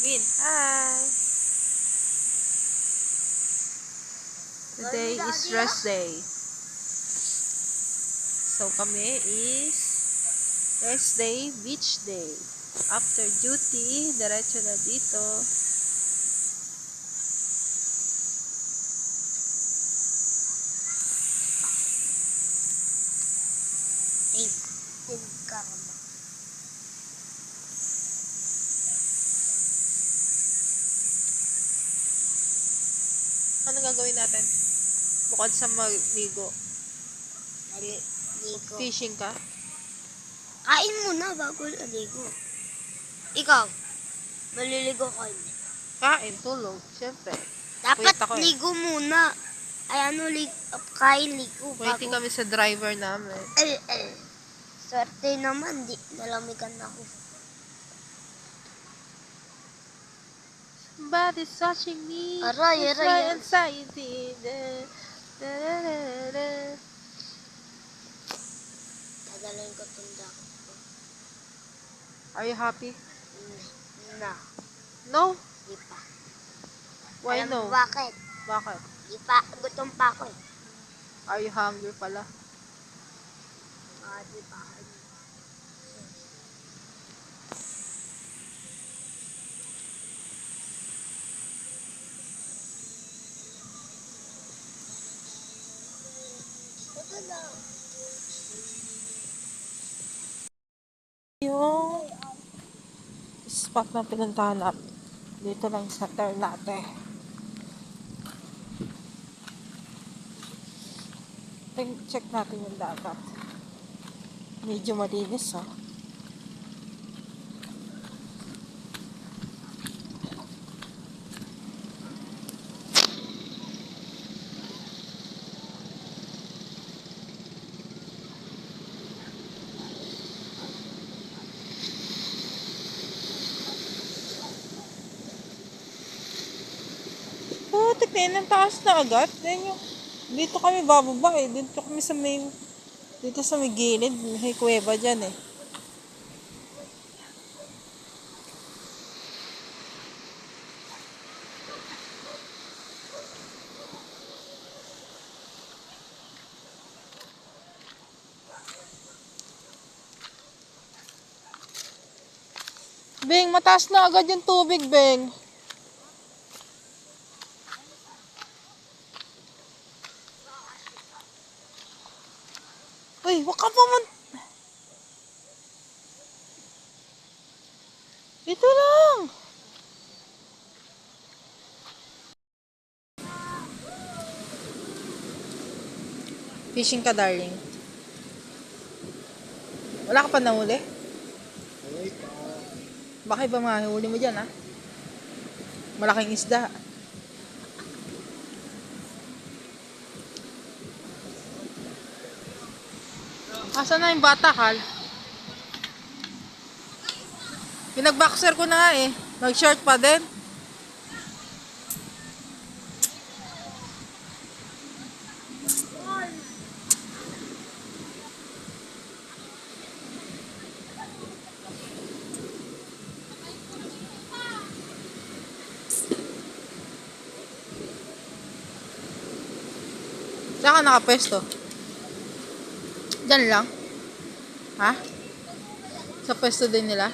Win, hi! Today is rest day. So kami is rest day, beach day. After duty, diretso na dito. Ano gagawin natin? Bukod sa maligo. Ligo. Fishing ka? Kain muna bago ligo. Ikaw, maliligo ka hindi. Kain, tulog. Siyempre. Dapat Puyat ako eh. ligo muna. Ay kain ligo Waiting bago. kami sa driver namin. Swerte naman, di nalamigan ako. Somebody's touching me. Aray, It's aray, my aray. anxiety. Da, da, da, da. Dadalhin ko itong jacket ko. Are you happy? Na, No? di pa. Why Alam no? mo bakit? Bakit? Di pa, gutom pa ako eh. Are you hungry pala? Di pa. Ito lang. Yung spot na pinuntahan natin. Dito lang sa Ternate. Check natin yung dagat. Medyo malinis oh. Putik na yun, ang taas na agad. Dito kami bababa eh. Dito kami sa may gilid. May kuweba dyan eh. Beng, mataas na agad yung tubig, Beng. Uy, wag ka pumunta. Ito lang. Fishing ka, darling. Wala ka pa nahuli? Baka iba mahuli mo dyan, ha? Malaking isda. Asan na yung bata, Hal? Pinag-boxer ko na nga eh. Nag-short pa din. Saan ka nakapwesto? Diyan lang? Ha? Sa pwesto din nila?